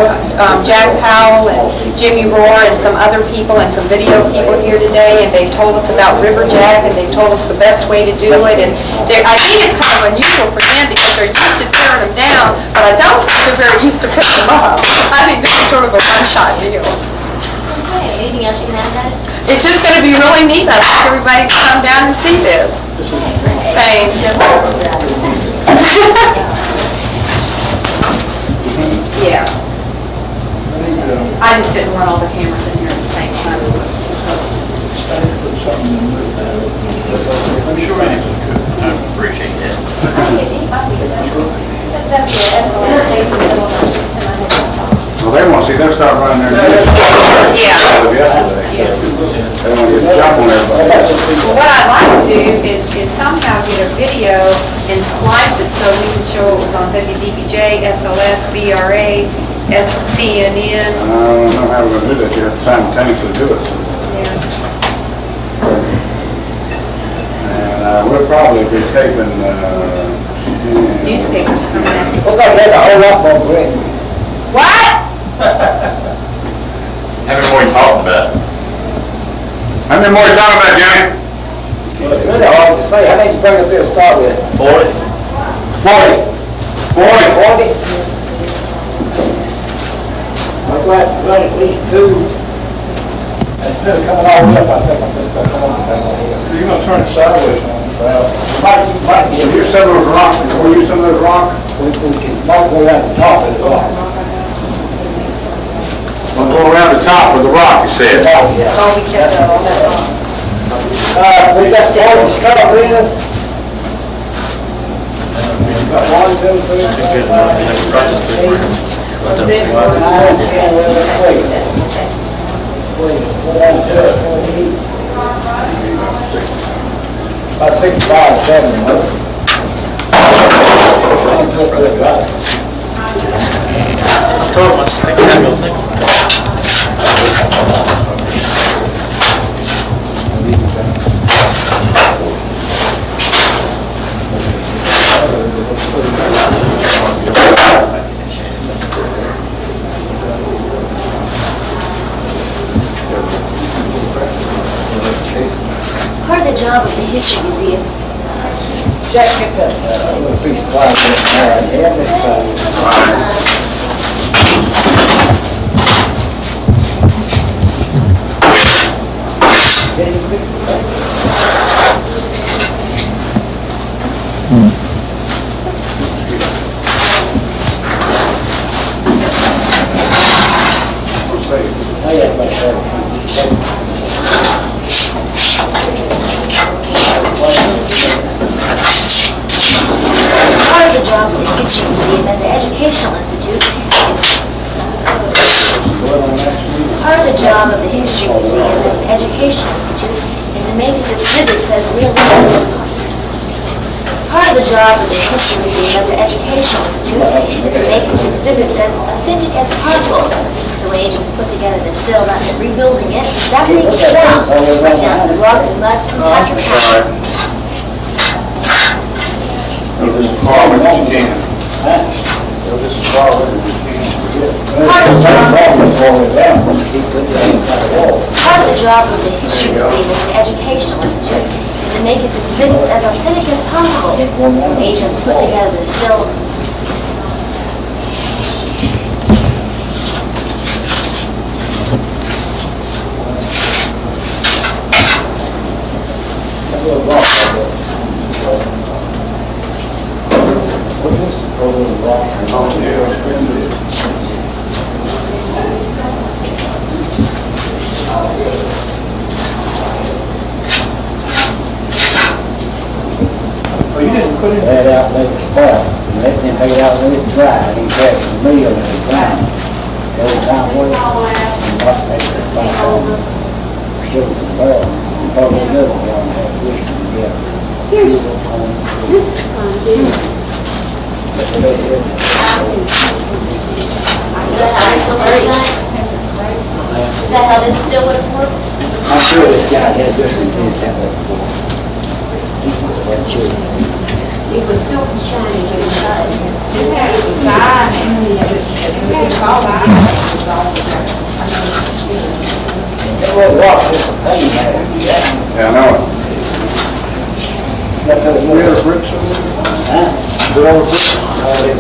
Speaker 4: Jack Powell and Jimmy Rorrer and some other people and some video people here today, and they've told us about River Jack, and they've told us the best way to do it. And I think it's kind of unusual for them because they're used to tearing them down, but I don't think they're very used to putting them up. I think this is sort of a one-shot deal.
Speaker 6: Okay, anything else you can add to that?
Speaker 4: It's just going to be really neat. I'd like everybody to come down and see this. Thanks. Yeah. I just didn't run all the cameras in here at the same time.
Speaker 3: I'm sure I could. I appreciate that.
Speaker 2: Well, they want to see them start running their news.
Speaker 4: Yeah.
Speaker 2: Yesterday, so they want to get the jump on everybody.
Speaker 4: Well, what I'd like to do is somehow get a video and splice it so we can show it was on WDBJ, SLS, VRA, CNN.
Speaker 2: I don't know how we're going to do that. You have to simultaneously do it. And we'll probably be taping,
Speaker 4: Newspapers coming out.
Speaker 1: Looks like they had a whole lot more green.
Speaker 4: What?
Speaker 3: How many more you talking about?
Speaker 2: how many more are you talking about, Jimmy?
Speaker 1: Well, it's really hard to say. How many you bring up here to start with?
Speaker 3: 40.
Speaker 2: 40.
Speaker 1: 40? I'd like to run at least two. Instead of coming all the way up, I think I'm just going to come on here.
Speaker 3: You're going to turn it sideways on.
Speaker 1: Well, might be,
Speaker 2: Well, here's some of those rocks. Can we use some of those rocks?
Speaker 1: we can both go around the top of the rock.
Speaker 2: We'll go around the top with the rock, you said.
Speaker 1: Oh, yeah.
Speaker 4: Oh, we kept it all that long.
Speaker 1: We got all the stuff in it. Got 1, 2, 3, 4, 5, 6, 7, 8, 9, 10, 11, 12. About 65, 70.
Speaker 6: Part of the job of the History Museum
Speaker 1: Jack, get that little piece of plywood in there. Yeah, this
Speaker 6: Part of the job of the History Museum as an educational institute is to make its exhibits as realistic as possible. Part of the job of the History Museum as an educational institute is to make its exhibits as authentic as possible. So when agents put together the still not rebuilding it exactly as it found, right down to the rock and mud from Patrick House.
Speaker 2: far away as you can.
Speaker 1: Huh?
Speaker 2: Go just as far away as you can.
Speaker 6: Part of the job of the History Museum is an educational institute, is to make its exhibits as authentic as possible. Agents put together the still
Speaker 1: Well, you didn't put it. Let it out, let it spoil, and let them take it out, let it dry, I think that's the meal and it's drying. The old time way, and not make it by some sugar and barrel, and probably another one have whiskey together.
Speaker 6: This is fun, too. Is that how this still would have worked?
Speaker 1: I'm sure this guy had different things that way before. That should.
Speaker 6: It was so concerning when it cut.
Speaker 1: That little rock's just a pain, man.
Speaker 2: Yeah, I know it.
Speaker 1: That's how it's moving. Huh?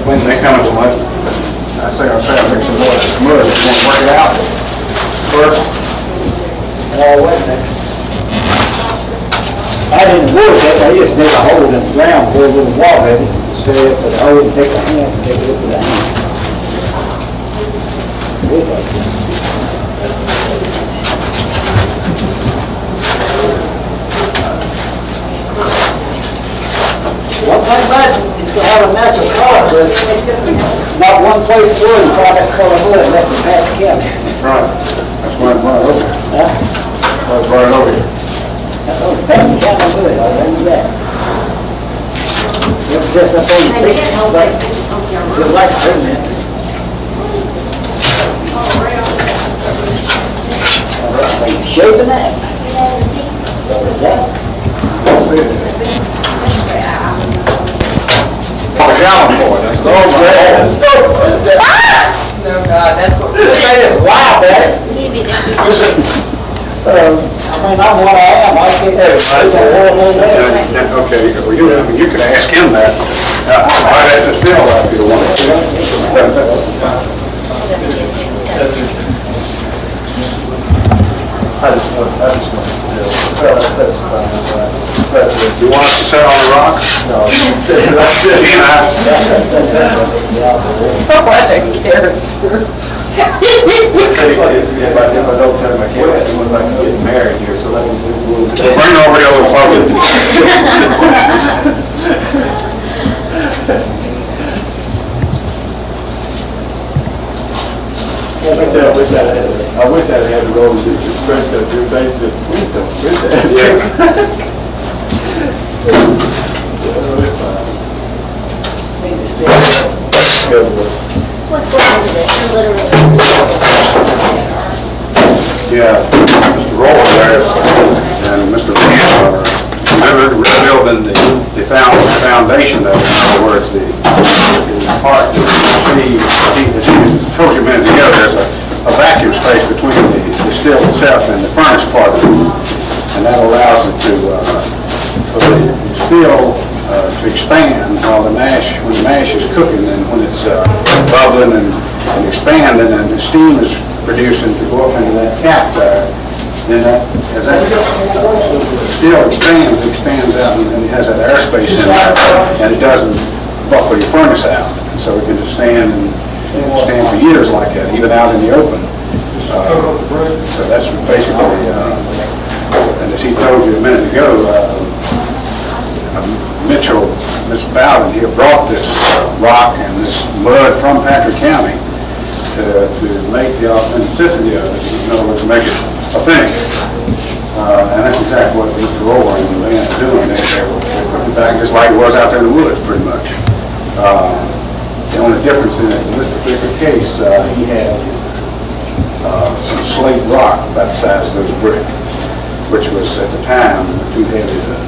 Speaker 2: When they come as much, I say, I make some more mud, just want to work it out first.
Speaker 1: Oh, wait a minute. I didn't work it, I just made a hole in the ground, put a little water in it, set it up with a hole and take a hand and take it up with a hand. One thing about it, it's gonna have a natural color, but not one place where you try that color wood unless it's past the county.
Speaker 2: Right. That's why it's brought over here.
Speaker 1: Huh?
Speaker 2: That's why it's brought it over here.
Speaker 1: That's all past the county wood, I remember that. It was just up on the beach, just like cement. Shaping that. So is that?
Speaker 2: A gallon for it, that's the whole
Speaker 4: No, God, that's what.
Speaker 1: They just laugh at it. I mean, I'm what I am, I can't do it.
Speaker 2: Okay, you could ask him that. I'd have to still if you want
Speaker 3: I just want to still, that's fine, that's it.
Speaker 2: You want us to sit on the rock?
Speaker 3: No,
Speaker 2: That's it.
Speaker 3: I said if I don't tell him I can't, he wouldn't like to get married here, so let me do it.
Speaker 2: Bring over the old public.
Speaker 3: I wish I had the road to express that your face that wisdom with that.
Speaker 6: What's going on with it? Literally.
Speaker 2: Yeah, Mr. Rorrer there and Mr. Rorrer remember rebuilding the foundation of it. In other words, the part that as I told you a minute ago, there's a vacuum space between the still itself and the furnace part of it. And that allows it to, for the steel to expand while when the mash is cooking and when it's bubbling and expanding and the steam is producing to go up into that cap there, then as that steel expands out and it has that airspace in there, and it doesn't buckle your furnace out. And so it can just stand for years like that, even out in the open. So that's basically, and as he told you a minute ago, Miss Bowden here brought this rock and this mud from Patrick County to make the authenticity of it, in other words, to make it authentic. And that's exactly what Mr. Rorrer and the band are doing. They put it back just like it was out there in the woods, pretty much. The only difference in this particular case, he had some slate rock about the size of this brick, which was at the time too heavy to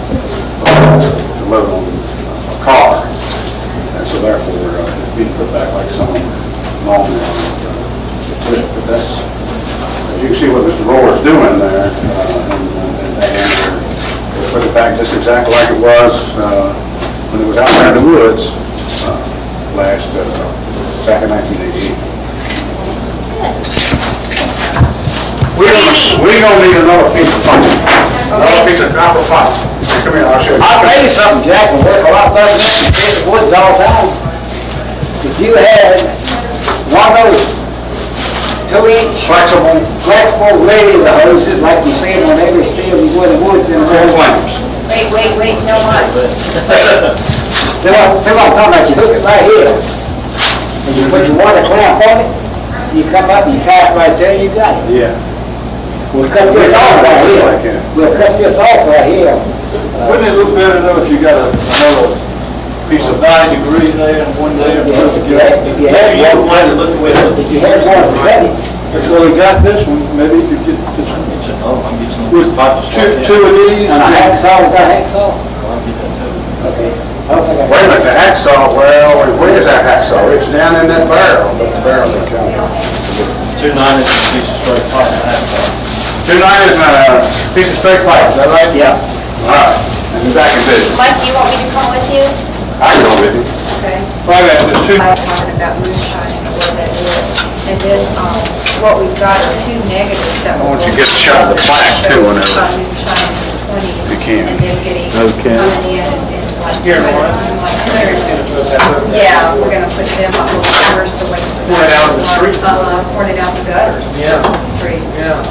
Speaker 2: load on a car. therefore, it's being put back like some long now. But that's, you can see what Mr. Rorrer is doing there, and they put it back just exactly like it was when it was out there in the woods back in 1988. We're gonna need another piece of pipe. Another piece of copper pipe. Come here, I'll show you.
Speaker 1: I'll tell you something, Jack, will work a lot better than that in the woods all the time. If you had one of those 2-inch flexible radio hoses, like you see on every steel you go in the woods in the woods.
Speaker 4: Wait, no, what?
Speaker 1: See what I'm talking about? You hook it right here, and you put your water clamp on it, you come up and you tie it right there, you got it.
Speaker 2: Yeah.
Speaker 1: We'll cut this off right here. We'll cut this off right here.
Speaker 3: Wouldn't it look better though if you got another piece of 90 degrees there and one there?
Speaker 1: If you had one ready.
Speaker 3: Well, we got this one, maybe you could get this one. With two of these.
Speaker 1: And a hacksaw, is that a hacksaw? Okay.
Speaker 2: Wait a minute, the hacksaw, well, where's that hacksaw? It's down in that barrel, but the barrel's not coming.
Speaker 5: 2 9-inch piece of straight pipe.
Speaker 2: 2 9s and a piece of straight pipe, is that right?
Speaker 1: Yeah.
Speaker 2: All right, and back in business.
Speaker 4: Mike, do you want me to come with you?
Speaker 2: I can go with you.
Speaker 4: Okay.
Speaker 2: Wait a minute, there's two.
Speaker 4: I'm talking about Moonshine and what that is. And then, what we've got are 2 negatives that
Speaker 2: I
Speaker 4: will.
Speaker 2: want you to get a shot of the plaque too whenever.
Speaker 4: Moonshine in the 20s.
Speaker 2: You can.
Speaker 4: And then getting,
Speaker 5: Okay.
Speaker 4: coming in and like.
Speaker 3: Here, Lauren.
Speaker 4: Like 200. Yeah, we're gonna put them up first to wait.
Speaker 3: Pour it out in the street?
Speaker 4: Pour it out the gutters.
Speaker 3: Yeah.
Speaker 4: Streets.
Speaker 3: Yeah.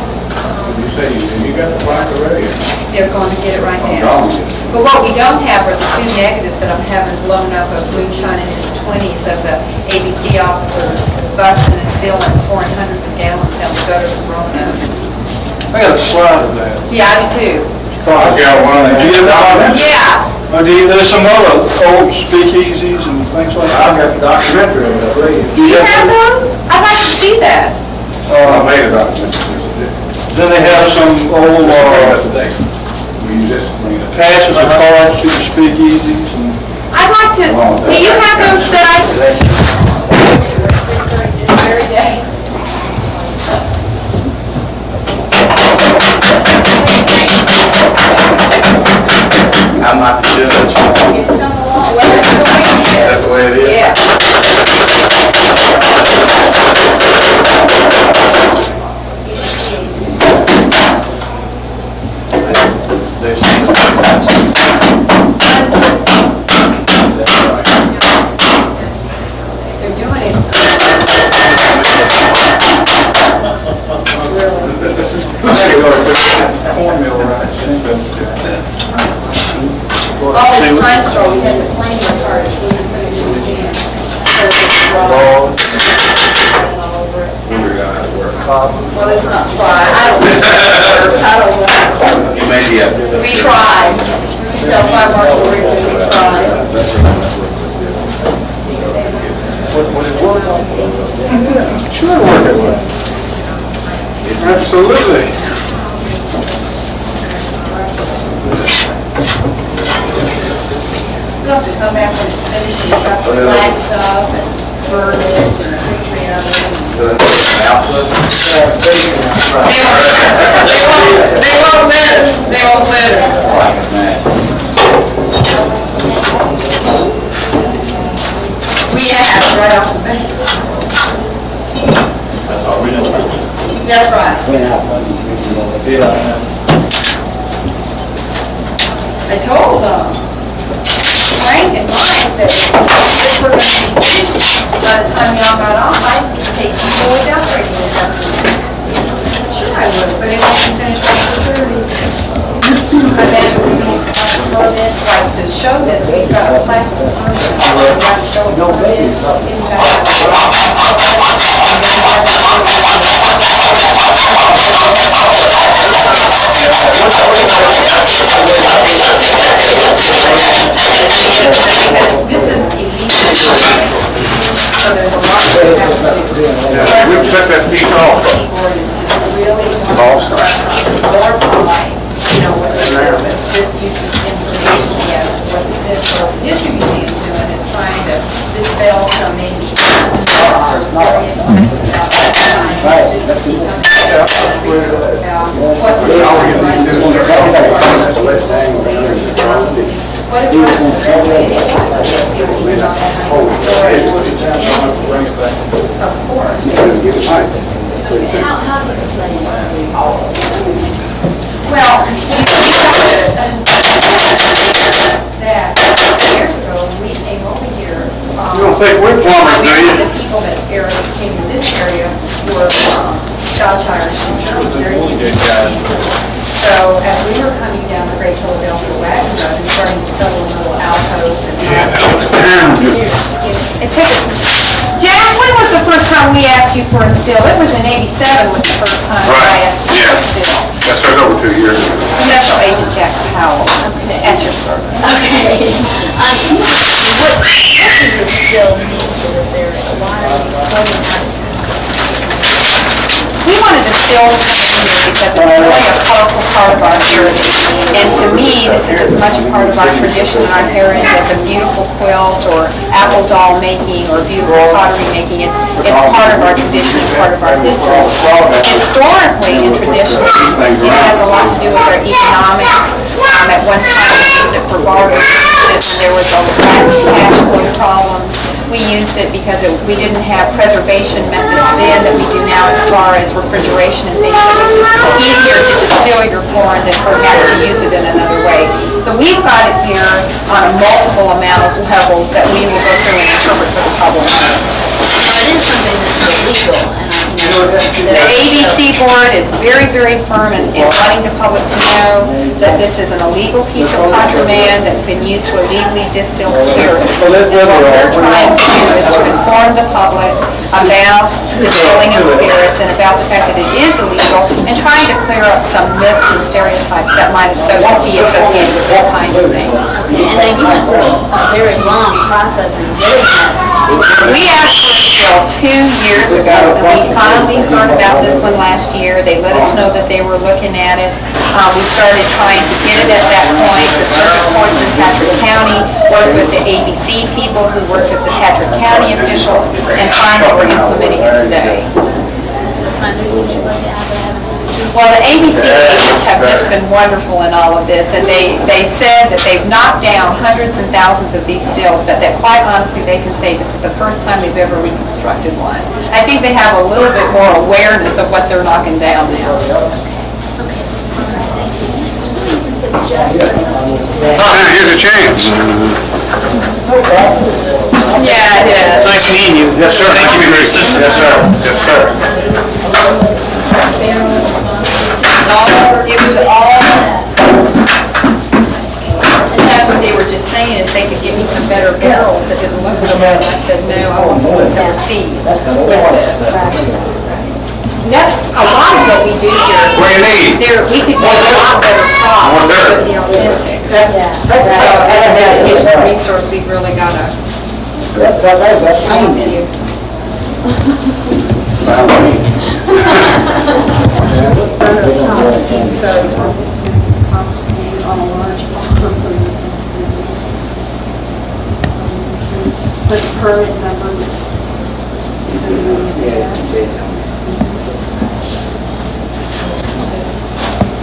Speaker 3: You say you got the plaque already?
Speaker 4: They're going to get it right now. But what we don't have are the 2 negatives that I'm having blown up of Moonshine in the 20s of the ABC officers busting and stealing, pouring hundreds of gallons down the gutters and rolling up.
Speaker 3: I got a slide of that.
Speaker 4: Yeah, I do too.
Speaker 2: I got one.
Speaker 3: Did you get that?
Speaker 4: Yeah.
Speaker 3: There's some other old speakeasies and things like that.
Speaker 2: I've got the documentary of it, please.
Speaker 4: Do you have those? I'd like to see that.
Speaker 2: I made a documentary.
Speaker 3: Then they have some old
Speaker 2: We use this.
Speaker 3: passes of cars to the speakeasies and
Speaker 4: I'd like to, do you have those that I? This very day.
Speaker 2: I'm not the judge.
Speaker 4: It's come along, well, that's the way it is.
Speaker 2: That's the way it is?
Speaker 4: Yeah.
Speaker 2: They say.
Speaker 4: They're doing it.
Speaker 3: cornmeal rice.
Speaker 4: All this pine straw, we had to flame it first, so we could put it in the museum. So it's raw. All over it. Well, it's not dry, I don't know if it works, I don't know.
Speaker 2: You may be up there.
Speaker 4: We tried. We tell Fire Marshal Wrigley we tried.
Speaker 3: Would it work? Sure work it would. Absolutely.
Speaker 4: We'll have to come back when it's finished and you've got the flag stuff and burn it and the history of it. They won't let us. They won't let us. We asked right off the bat.
Speaker 5: That's all we know.
Speaker 4: That's right. I told Frank and Mike that if we're going to be finished by the time y'all got off, I'd take you boys out there this afternoon. Sure I would, but it won't be finished by 4:30. I bet it would be for this, like to show this, we've got a platform. We've got to show it for this. Because this is illegal, so there's a lot of
Speaker 2: We took that piece off.
Speaker 4: keyboard is just really
Speaker 2: Awesome.
Speaker 4: more polite, what this is, but this uses information, yes, what this is. So what the History Museum's doing is trying to, this still, so maybe some stereotypes about that time. Just keep on resource about what the railway was here, what it was the railway, it was a history about that kind of historic entity, of course.
Speaker 6: How do you explain it?
Speaker 4: Well, you have that years ago, when we came over here.
Speaker 2: You don't think we're plumbers, do you?
Speaker 4: The people that came to this area were Scotch Irish and German, very good guys. So as we were coming down the Great Philadelphia Wagon Road and starting to sell little alcoves and it took it. Jack, when was the first time we asked you for a still? It was in '87 was the first time I asked you for a still.
Speaker 2: That started over 2 years ago.
Speaker 4: Special Agent Jack Powell, at your service.
Speaker 6: Okay. Can you ask me, what does this still mean to this area? Why are you coming out?
Speaker 4: We wanted to still come in here because it's really a powerful part of our heritage. And to me, this is as much a part of our tradition and our heritage as a beautiful quilt or apple doll making or beautiful pottery making. It's part of our tradition and part of our history. Historically and traditionally, it has a lot to do with our economics. At one time, we used it for barter purposes, and there was a lot of cash flow problems. We used it because we didn't have preservation methods then that we do now as far as refrigeration and things. It was just easier to distill your corn than perhaps to use it in another way. So we've got it here on a multiple amount of levels that we will go through and interpret for the public.
Speaker 6: It is something that's illegal, and
Speaker 4: The ABC board is very, very firm in wanting the public to know that this is an illegal piece of contraband that's been used to illegally distill spirits. And what we're trying to do is to inform the public about distilling of spirits and about the fact that it is illegal and trying to clear up some myths and stereotypes that might be associated with this kind of thing.
Speaker 6: and then you went through a very long process in getting that.
Speaker 4: We asked for a still 2 years ago, and we finally heard about this one last year. They let us know that they were looking at it. We started trying to get it at that point. The circuit courts in Patrick County worked with the ABC people who worked with the Patrick County officials, and finally we're implementing it today.
Speaker 6: That's fine, so you should look at how they have it.
Speaker 4: Well, the ABC agents have just been wonderful in all of this, and they said that they've knocked down hundreds and thousands of these stills, but that quite honestly, they can say this is the first time they've ever reconstructed one. I think they have a little bit more awareness of what they're knocking down now.
Speaker 2: Here's a chance.
Speaker 4: Yeah, it is.
Speaker 7: It's nice meeting you.
Speaker 2: Yes, sir.
Speaker 7: Thank you for your assistance.
Speaker 2: Yes, sir. Yes, sir.
Speaker 4: It was all, and that's what they were just saying, is they could give me some better barrels that didn't look so bad, and I said, no, I want the ones that were seized with this. And that's a lot of what we do here.
Speaker 2: What do you need?
Speaker 4: We could get a lot better crops with the authentic. So as an educational resource, we've really got to show it to you.
Speaker 6: Put permit numbers.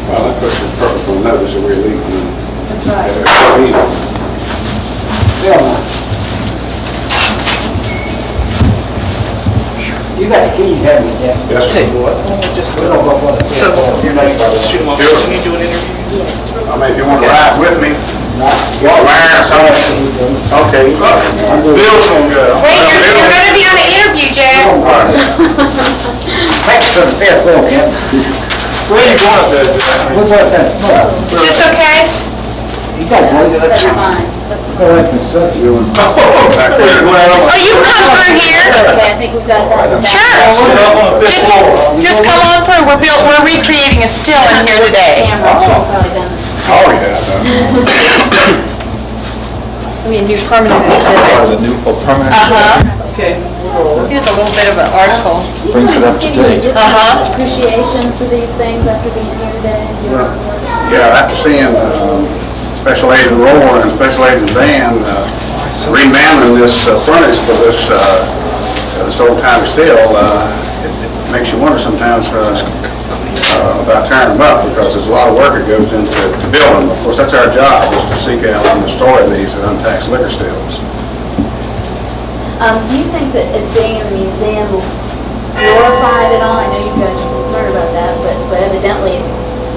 Speaker 2: Well, that puts the purpose on notice that we're leaving.
Speaker 6: That's right.
Speaker 1: You got the keys, haven't you, Jeff?
Speaker 2: Yes, sir.
Speaker 7: So, you're not shoot them off. Can you do an interview?
Speaker 2: I mean, if you want to ride with me, walk around or something. Okay. Bill's gonna go.
Speaker 4: Wait, you're going to be on the interview, Jack.
Speaker 1: Thanks for the fair floor, Jeff.
Speaker 3: Where you going up there?
Speaker 1: What's that?
Speaker 4: Is this okay?
Speaker 1: You got one.
Speaker 6: That's fine.
Speaker 1: Go ahead and start you.
Speaker 4: Oh, you can come through here.
Speaker 6: Okay, I think we've got that.
Speaker 4: Sure. Just come on through. We're recreating a still in here today.
Speaker 6: Camera, probably done.
Speaker 2: Oh, yeah.
Speaker 4: I mean, new permanent exhibit.
Speaker 8: The new permanent
Speaker 4: Okay. Here's a little bit of an article.
Speaker 8: brings it up to date.
Speaker 6: Appreciation for these things after being here today.
Speaker 2: Yeah, after seeing Special Agent Rorrer and Special Agent Dan remamming this furnace for this old-timey steel, it makes you wonder sometimes about tearing them up, because there's a lot of work that goes into building them. Of course, that's our job, is to seek out and destroy these untaxed liquor stills.
Speaker 6: Do you think that it being in the museum will glorify it at all? I know you guys are concerned about that, but evidently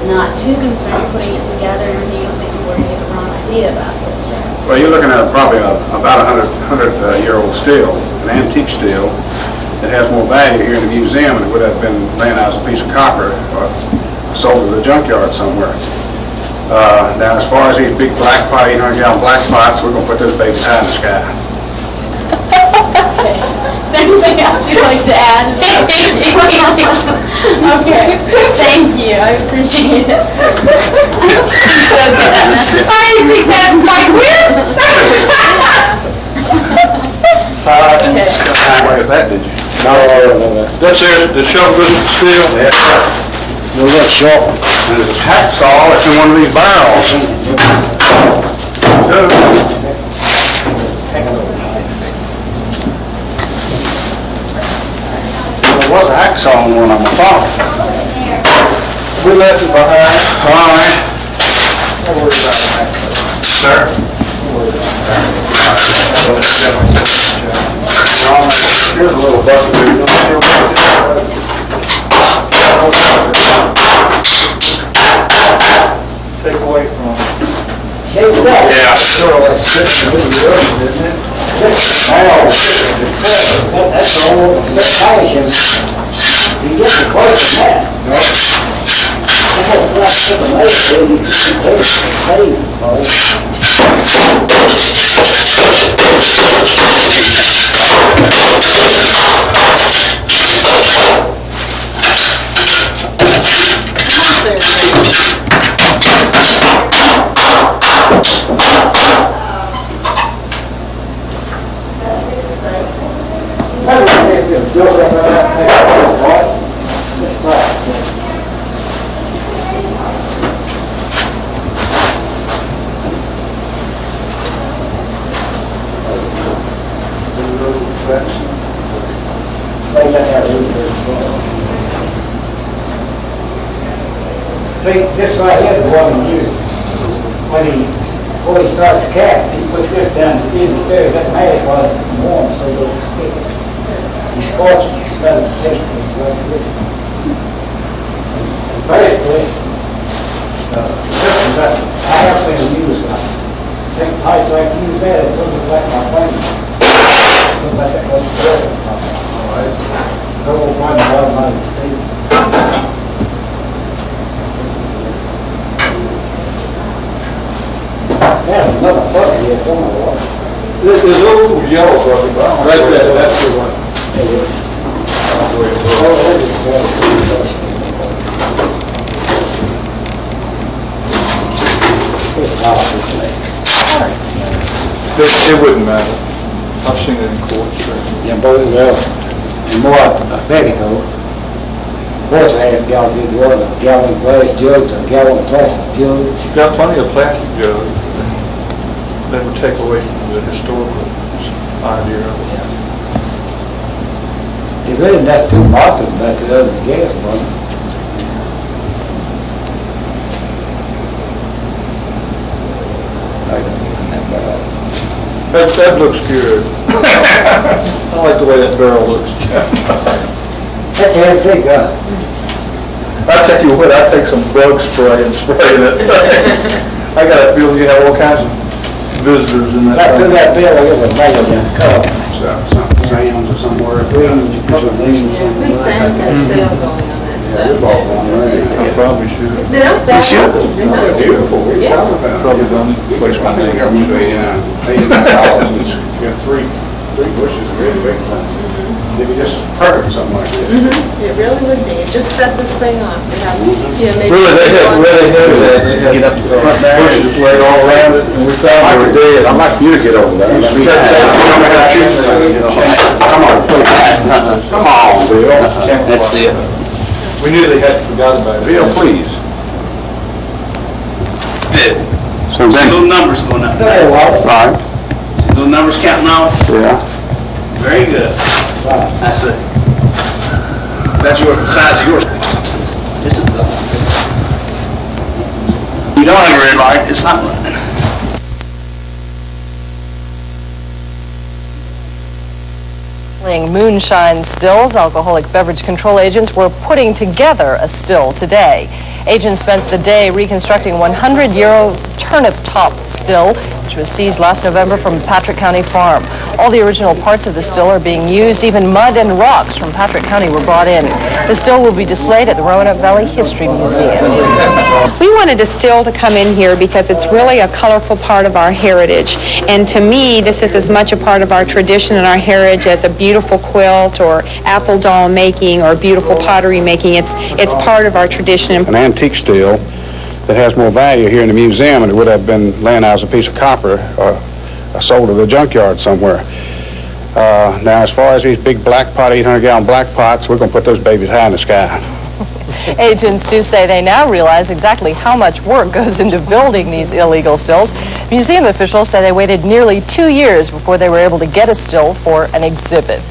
Speaker 6: not too concerned putting it together, and you don't think people are going to get the wrong idea about this, right?
Speaker 2: Well, you're looking at probably about a 100-year-old steel, an antique steel, that has more value here in the museum than it would have been laying out as a piece of copper or sold to the junkyard somewhere. Now, as far as these big black pot, 800-gallon black pots, we're going to put those babies high in the sky.
Speaker 6: Okay. Is there anything else you'd like to add? Okay, thank you, I appreciate it. I think that's quite weird. Okay.
Speaker 2: Like that, did you?
Speaker 1: No.
Speaker 3: That's the shovel business still?
Speaker 2: Yes, sir.
Speaker 1: No, that's short.
Speaker 2: And there's a hacksaw that's in one of these barrels. There was a hacksaw in one of them, I thought.
Speaker 3: We left it behind.
Speaker 2: All right.
Speaker 3: Don't worry about that.
Speaker 2: Sir? Here's a little bucket there.
Speaker 3: Take away from
Speaker 1: Shake it up.
Speaker 2: Yeah.
Speaker 1: Sure, that's good, isn't it? That's the whole passion. You get the close to that. Almost like chicken later, you can taste the flavor, folks. See, this right here is the one he uses. Before he starts capping, he puts this down the stairs. That match wasn't warm, so it don't stick. He scorches it, he smells the taste of it right with it. And basically, I have seen him use it. Take pipe like you said, it looks like my finger. Looks like that goes through it. So we'll find a lot of money to steal. There's another bucket here somewhere.
Speaker 3: There's a little yellow bucket, right there, that's the one. It wouldn't matter. I've seen it in court, sure.
Speaker 1: Yeah, both of them. And more aesthetic, though. Quarts half-gallon, a gallon glass jugs, a gallon plastic jugs.
Speaker 3: You've got plenty of plastic jugs. That would take away from the historical idea of it.
Speaker 1: It really not too much about the other gas money.
Speaker 3: That looks good. I like the way that barrel looks.
Speaker 1: That has big gun.
Speaker 3: I tell you what, I take some bug spray and spray it. I got a feeling you have all kinds of visitors in that.
Speaker 1: Back to that bill, it was made in the cup.
Speaker 2: Something Sam's or somewhere.
Speaker 1: Green, a couple of things.
Speaker 4: Big Sam's had a sale going on that stuff.
Speaker 3: I probably should.
Speaker 4: They're not bad.
Speaker 2: They're beautiful. What are you talking about?
Speaker 3: Probably done.
Speaker 2: Place my thing up straight in, $89, and it's got three bushes, really big ones. If you just heard something like this.
Speaker 4: It really would be. It just set this thing off. To have, maybe
Speaker 3: Really, they had that. They had
Speaker 2: Get up to the front there.
Speaker 3: bushes laid all around it, and we found they were dead.
Speaker 2: I'd like you to get over there. Come on, please. Come on, Bill.
Speaker 7: That's it.
Speaker 3: We knew they had forgot about it.
Speaker 2: Bill, please.
Speaker 7: Good.
Speaker 2: So
Speaker 7: Little numbers going up.
Speaker 1: Hey, Wallace.
Speaker 2: Right.
Speaker 7: The numbers counting off?
Speaker 2: Yeah.
Speaker 7: Very good. That's it. That's your size of yours. You don't have a red light, it's not running.
Speaker 9: Moonshine stills, alcoholic beverage control agents were putting together a still today. Agents spent the day reconstructing 100-year-old turnip top still, which was seized last November from Patrick County Farm. All the original parts of the still are being used. Even mud and rocks from Patrick County were brought in. The still will be displayed at the Roanoke Valley History Museum.
Speaker 10: We wanted a still to come in here because it's really a colorful part of our heritage. And to me, this is as much a part of our tradition and our heritage as a beautiful quilt or apple doll making or beautiful pottery making. It's part of our tradition.
Speaker 2: An antique still that has more value here in the museum than it would have been laying out as a piece of copper or sold at a junkyard somewhere. Now, as far as these big black pot, 800-gallon black pots, we're going to put those babies high in the sky.
Speaker 9: Agents do say they now realize exactly how much work goes into building these illegal stills. Museum officials say they waited nearly 2 years before they were able to get a still for an exhibit.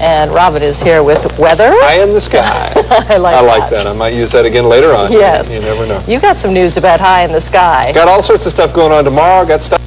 Speaker 9: And Robin is here with weather.
Speaker 11: High in the sky.
Speaker 9: I like
Speaker 11: that. I might use that again later on.
Speaker 9: Yes.
Speaker 11: You never know.
Speaker 9: You got some news about high in the sky.
Speaker 11: Got all sorts of stuff going on tomorrow. Got stuff